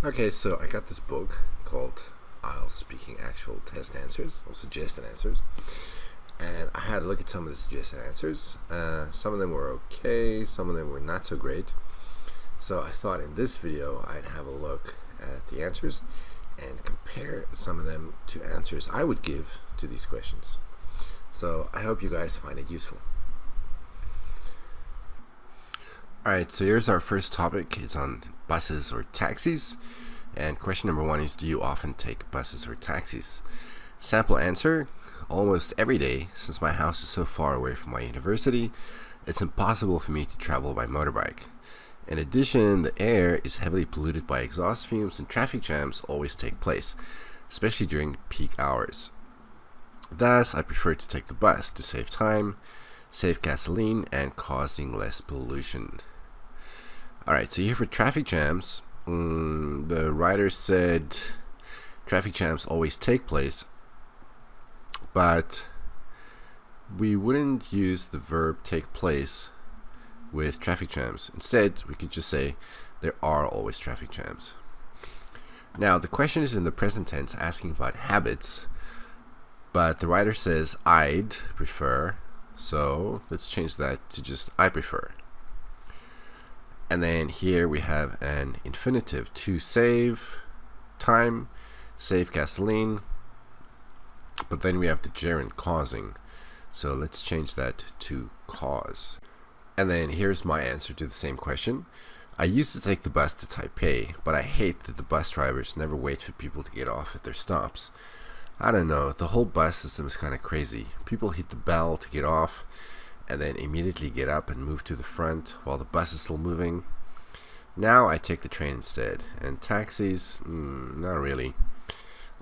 Okay, so I got this book called IELTS Speaking Actual Test Answers or Suggested Answers, and I had a look at some of the suggested answers. Some of them were okay, some of them were not so great. So I thought in this video I'd have a look at the answers and compare some of them to answers I would give to these questions. So I hope you guys find it useful. Alright, so here's our first topic. It's on buses or taxis. And question number 1 is, do you often take buses or taxis? Sample answer: almost every day. Since my house is so far away from my university, it's impossible for me to travel by motorbike. In addition, the air is heavily polluted by exhaust fumes and traffic jams always take place, especially during peak hours. Thus, I prefer to take the bus to save time, save gasoline, and causing less pollution. Alright, so here for traffic jams, the writer said traffic jams always take place, but we wouldn't use the verb take place with traffic jams. Instead, we could just say there are always traffic jams. Now, the question is in the present tense, asking about habits, but the writer says I'd prefer, so let's change that to just I prefer. And then here we have an infinitive: to save time, save gasoline, but then we have the gerund causing, so let's change that to cause. And then here's my answer to the same question. I used to take the bus to Taipei, but I hate that the bus drivers never wait for people to get off at their stops. I don't know, the whole bus system is kind of crazy. People hit the bell to get off and then immediately get up and move to the front while the bus is still moving. Now I take the train instead. And taxis, not really.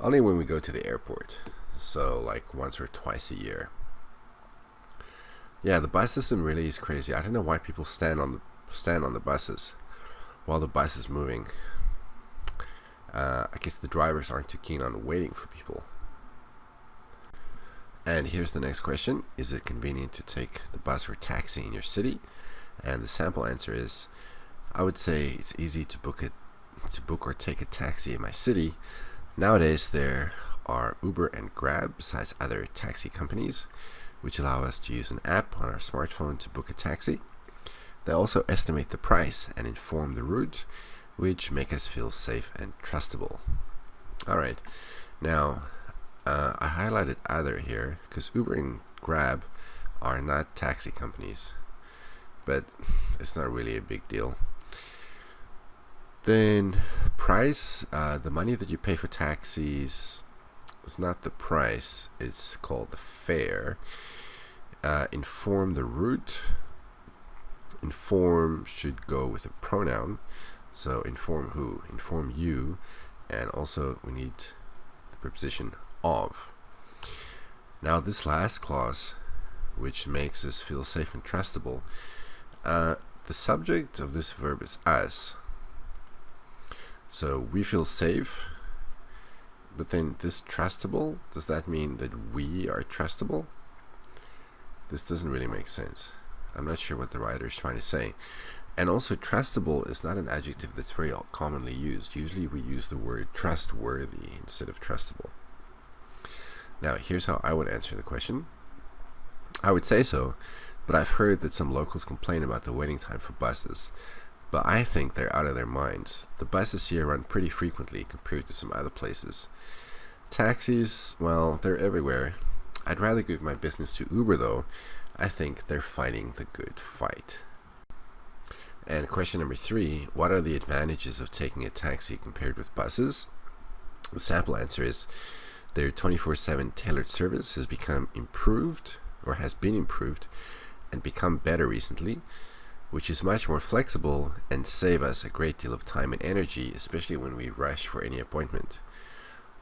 Only when we go to the airport, so like once or twice a year. Yeah, the bus system really is crazy. I don't know why people stand on the buses while the bus is moving. I guess the drivers aren't too keen on waiting for people. And here's the next question: is it convenient to take the bus or taxi in your city? And the sample answer is, I would say it's easy to book or take a taxi in my city. Nowadays there are Uber and Grab besides other taxi companies, which allow us to use an app on our smartphone to book a taxi. They also estimate the price and inform the route, which make us feel safe and trustable. Alright, now I highlighted other here because Uber and Grab are not taxi companies, but it's not really a big deal. Then price, the money that you pay for taxis is not the price, it's called the fare. Inform the route. Inform should go with a pronoun, so inform who? Inform you. And also we need the preposition of. Now this last clause, which makes us feel safe and trustable, the subject of this verb is us. So we feel safe, but then this trustable, does that mean that we are trustable? This doesn't really make sense. I'm not sure what the writer is trying to say. And also, trustable is not an adjective that's very commonly used. Usually we use the word trustworthy instead of trustable. Now here's how I would answer the question. I would say so, but I've heard that some locals complain about the waiting time for buses. But I think they're out of their minds. The buses here run pretty frequently compared to some other places. Taxis, well, they're everywhere. I'd rather give my business to Uber though. I think they're fighting the good fight. And question number 3, what are the advantages of taking a taxi compared with buses? The sample answer is their 24/7 tailored service has become improved, or has been improved and become better recently, which is much more flexible and save us a great deal of time and energy, especially when we rush for any appointment.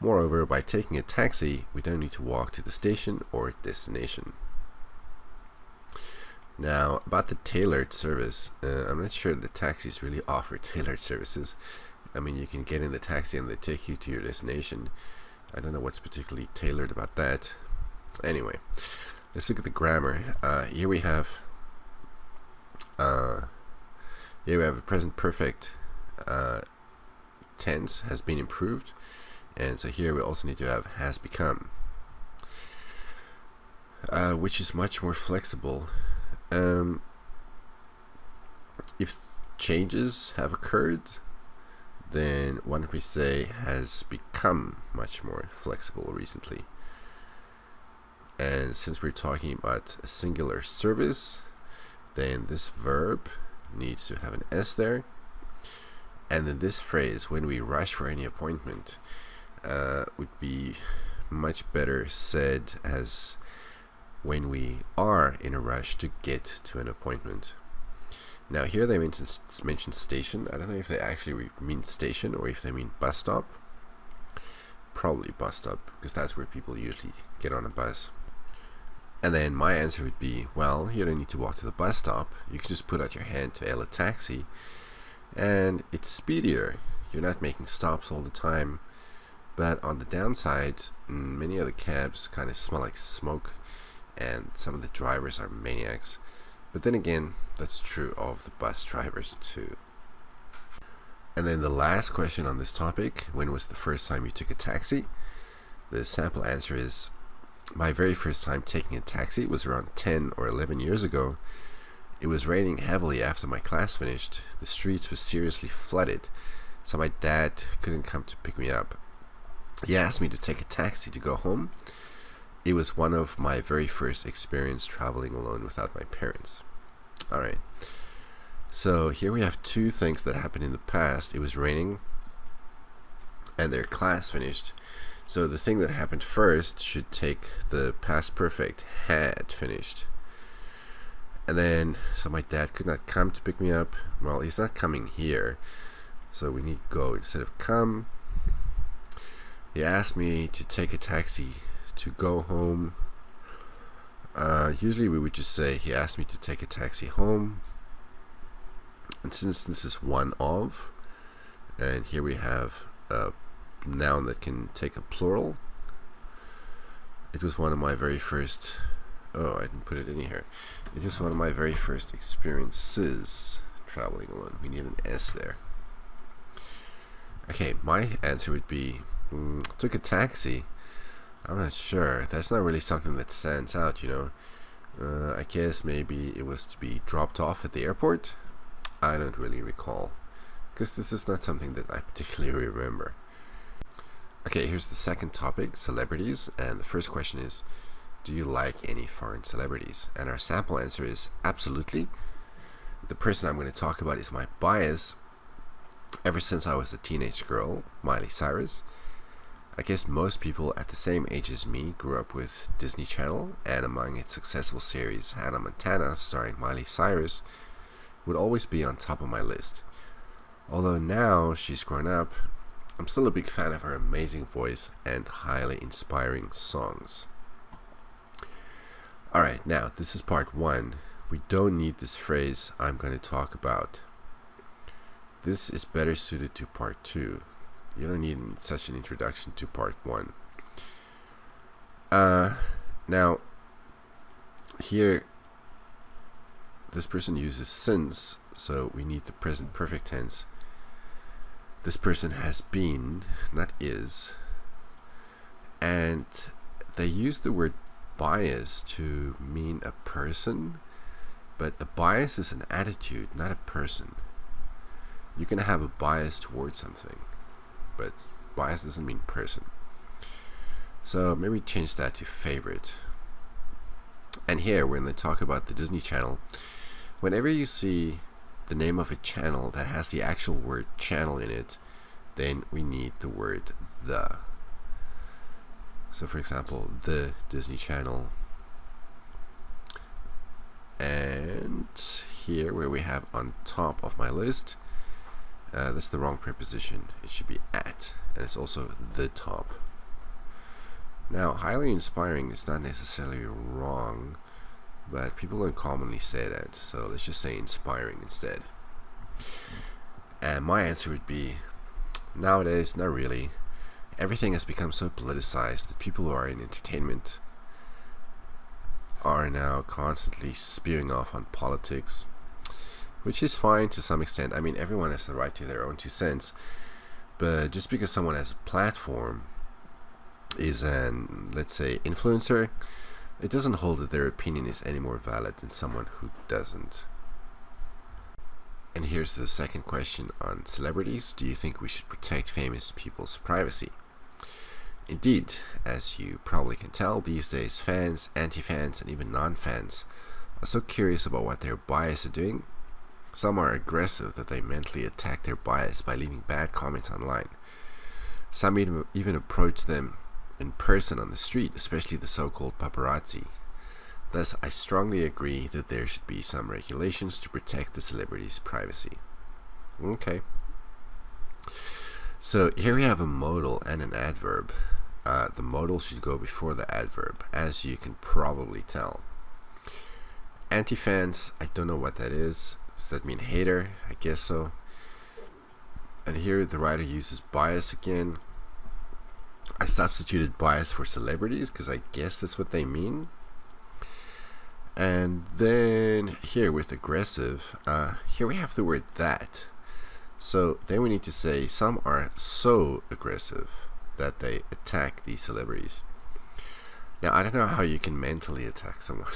Moreover, by taking a taxi, we don't need to walk to the station or destination. Now, about the tailored service, I'm not sure that taxis really offer tailored services. I mean, you can get in the taxi and they take you to your destination. I don't know what's particularly tailored about that. Anyway, let's look at the grammar. Here we have a present perfect tense has been improved, and so here we also need to have has become, which is much more flexible. If changes have occurred, then one may say has become much more flexible recently. And since we're talking about a singular service, then this verb needs to have an S there. And then this phrase, when we rush for any appointment, would be much better said as when we are in a rush to get to an appointment. Now here they mention station. I don't know if they actually mean station or if they mean bus stop. Probably bus stop, because that's where people usually get on a bus. And then my answer would be, well, you don't need to walk to the bus stop. You can just put out your hand to hail a taxi, and it's speedier. You're not making stops all the time. But on the downside, many other cabs kind of smell like smoke, and some of the drivers are maniacs. But then again, that's true of the bus drivers too. And then the last question on this topic, when was the first time you took a taxi? The sample answer is, my very first time taking a taxi was around 10 or 11 years ago. It was raining heavily after my class finished. The streets were seriously flooded, so my dad couldn't come to pick me up. He asked me to take a taxi to go home. It was one of my very first experience traveling alone without my parents. Alright, so here we have two things that happened in the past. It was raining and their class finished. So the thing that happened first should take the past perfect had finished. And then, so my dad could not come to pick me up. Well, he's not coming here, so we need go instead of come. He asked me to take a taxi to go home. Usually we would just say he asked me to take a taxi home. And since this is one of, and here we have a noun that can take a plural, it was one of my very first, I didn't put it in here. It was one of my very first experiences traveling alone. We need an S there. Okay, my answer would be, took a taxi. I'm not sure. That's not really something that stands out, you know. I guess maybe it was to be dropped off at the airport. I don't really recall, because this is not something that I particularly remember. Okay, here's the second topic, celebrities, and the first question is, do you like any foreign celebrities? And our sample answer is absolutely. The person I'm going to talk about is my bias. Ever since I was a teenage girl, Miley Cyrus. I guess most people at the same age as me grew up with Disney Channel, and among its successful series, Hannah Montana, starring Miley Cyrus, would always be on top of my list. Although now she's grown up, I'm still a big fan of her amazing voice and highly inspiring songs. Alright, now this is part one. We don't need this phrase I'm going to talk about. This is better suited to part two. You don't need such an introduction to part one. Now, here, this person uses since, so we need the present perfect tense. This person has been, not is. And they use the word bias to mean a person, but a bias is an attitude, not a person. You can have a bias towards something, but bias doesn't mean person. So maybe change that to favorite. And here, when they talk about the Disney Channel, whenever you see the name of a channel that has the actual word channel in it, then we need the word the. So for example, the Disney Channel. And here where we have on top of my list, that's the wrong preposition. It should be at, and it's also the top. Now, highly inspiring is not necessarily wrong, but people don't commonly say that, so let's just say inspiring instead. And my answer would be, nowadays, not really. Everything has become so politicized that people who are in entertainment are now constantly spewing off on politics, which is fine to some extent. I mean, everyone has the right to their own 2 cents, But just because someone has a platform, is an, let's say, influencer, it doesn't hold that their opinion is any more valid than someone who doesn't. And here's the second question on celebrities. Do you think we should protect famous people's privacy? Indeed, as you probably can tell, these days fans, anti-fans, and even non-fans are so curious about what their bias are doing. Some are aggressive that they mentally attack their bias by leaving bad comments online. Some even approach them in person on the street, especially the so-called paparazzi. Thus, I strongly agree that there should be some regulations to protect the celebrities' privacy. Okay. So here we have a modal and an adverb. The modal should go before the adverb, as you can probably tell. Anti-fans, I don't know what that is. Does that mean hater? I guess so. And here the writer uses bias again. I substituted bias for celebrities because I guess that's what they mean. And then here with aggressive, here we have the word that. So then we need to say some are so aggressive that they attack these celebrities. Now I don't know how you can mentally attack someone.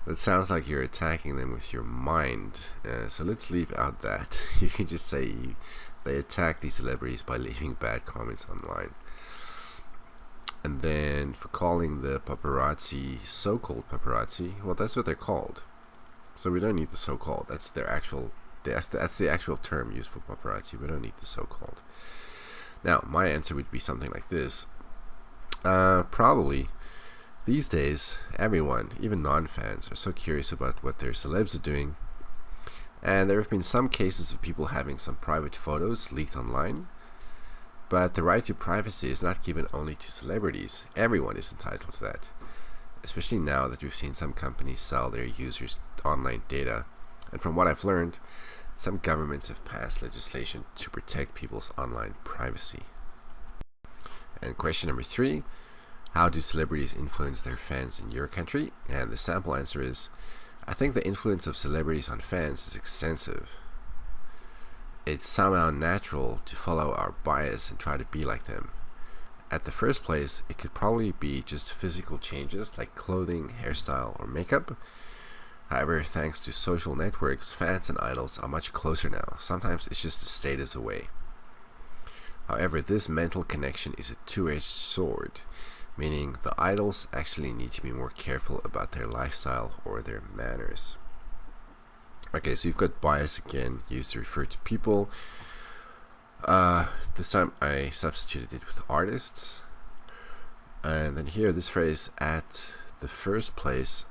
That sounds like you're attacking them with your mind. So let's leave out that. You can just say they attack these celebrities by leaving bad comments online. And then for calling the paparazzi so-called paparazzi, well, that's what they're called. So we don't need the so-called. That's their actual. That's the actual term used for paparazzi. We don't need the so-called. Now, my answer would be something like this. Probably. These days, everyone, even non-fans, are so curious about what their celebs are doing. And there have been some cases of people having some private photos leaked online. But the right to privacy is not given only to celebrities. Everyone is entitled to that. Especially now that we've seen some companies sell their users' online data. And from what I've learned, some governments have passed legislation to protect people's online privacy. And question number 3. How do celebrities influence their fans in your country? And the sample answer is, I think the influence of celebrities on fans is extensive. It's somehow natural to follow our bias and try to be like them. At the first place, it could probably be just physical changes like clothing, hairstyle, or makeup. However, thanks to social networks, fans and idols are much closer now. Sometimes it's just a status away. However, this mental connection is a two-edged sword, meaning the idols actually need to be more careful about their lifestyle or their manners. Okay, so you've got bias again, used to refer to people. This time I substituted it with artists. And then here, this phrase, at the first place,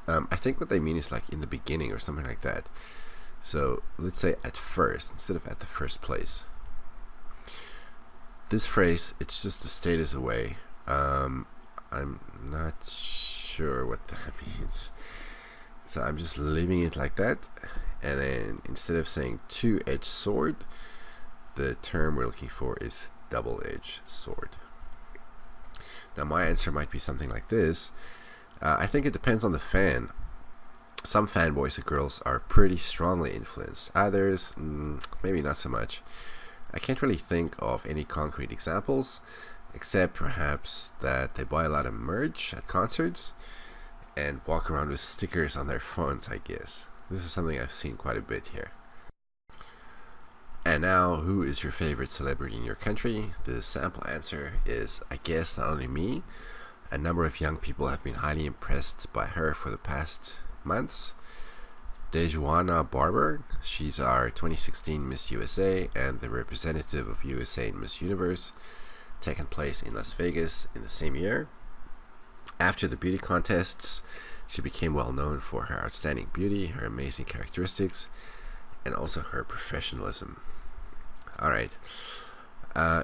I think what they mean is like in the beginning or something like that. So let's say at first instead of at the first place. This phrase, it's just a status away. I'm not sure what that means. So I'm just leaving it like that. And then instead of saying two-edged sword, the term we're looking for is double-edged sword. Now my answer might be something like this. I think it depends on the fan. Some fanboys or girls are pretty strongly influenced. Others, maybe not so much. I can't really think of any concrete examples, except perhaps that they buy a lot of merch at concerts and walk around with stickers on their phones, I guess. This is something I've seen quite a bit here. And now, who is your favorite celebrity in your country? The sample answer is, I guess, not only me. A number of young people have been highly impressed by her for the past months. Dejuana Barber, she's our 2016 Miss USA and the representative of USA in Miss Universe, taken place in Las Vegas in the same year. After the beauty contests, she became well known for her outstanding beauty, her amazing characteristics, and also her professionalism. Alright,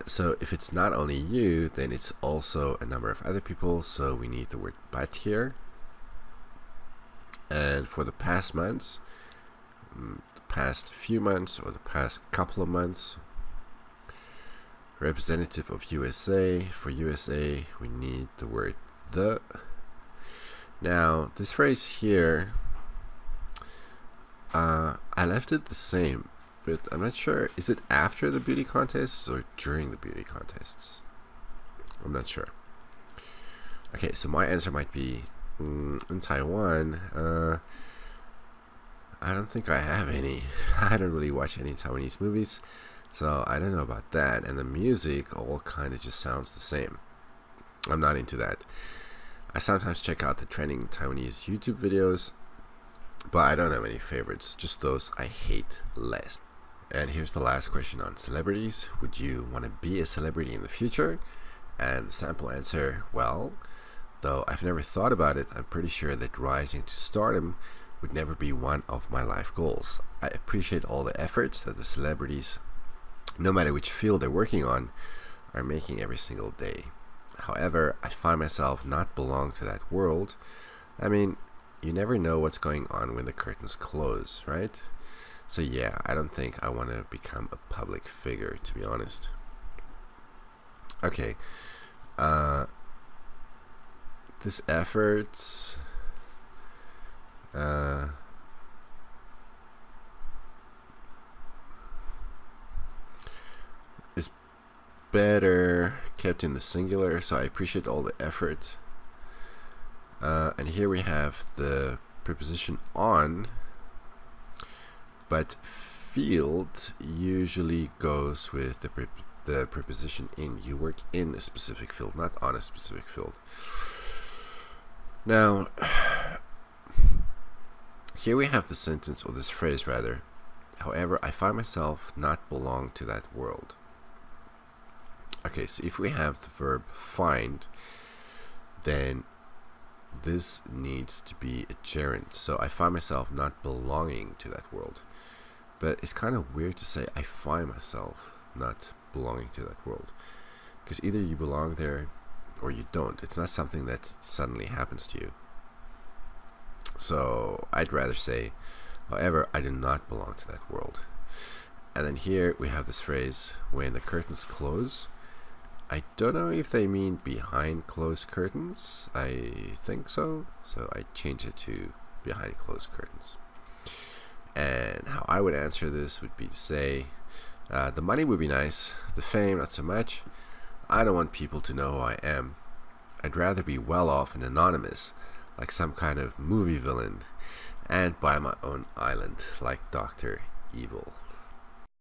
so if it's not only you, then it's also a number of other people, so we need the word but here. And for the past months, the past few months, or the past couple of months, representative of USA. For USA, we need the word the. Now, this phrase here, I left it the same. but I'm not sure. Is it after the beauty contests or during the beauty contests? I'm not sure. Okay, so my answer might be in Taiwan. I don't think I have any. I don't really watch any Taiwanese movies, so I don't know about that. And the music all kind of just sounds the same. I'm not into that. I sometimes check out the trending Taiwanese YouTube videos, but I don't have any favorites, just those I hate less. And here's the last question on celebrities. Would you want to be a celebrity in the future? And the sample answer, well, though I've never thought about it, I'm pretty sure that rising to stardom would never be one of my life goals. I appreciate all the efforts that the celebrities, no matter which field they're working on, are making every single day. However, I find myself not belong to that world. I mean, you never know what's going on when the curtains close, right? So yeah, I don't think I want to become a public figure, to be honest. Okay. This effort is better kept in the singular, so I appreciate all the effort. And here we have the preposition on, but field usually goes with the preposition in. You work in a specific field, not on a specific field. Now, here we have the sentence, or this phrase rather. However, I find myself not belong to that world. Okay, so if we have the verb find, then this needs to be a gerund. So I find myself not belonging to that world. But it's kind of weird to say I find myself not belonging to that world, because either you belong there or you don't. It's not something that suddenly happens to you. So I'd rather say, however, I do not belong to that world. And then here we have this phrase, when the curtains close. I don't know if they mean behind closed curtains. I think so. So I change it to behind closed curtains. And how I would answer this would be to say, the money would be nice, the fame not so much. I don't want people to know who I am. I'd rather be well off and anonymous, like some kind of movie villain, and buy my own island, like Dr. Evil.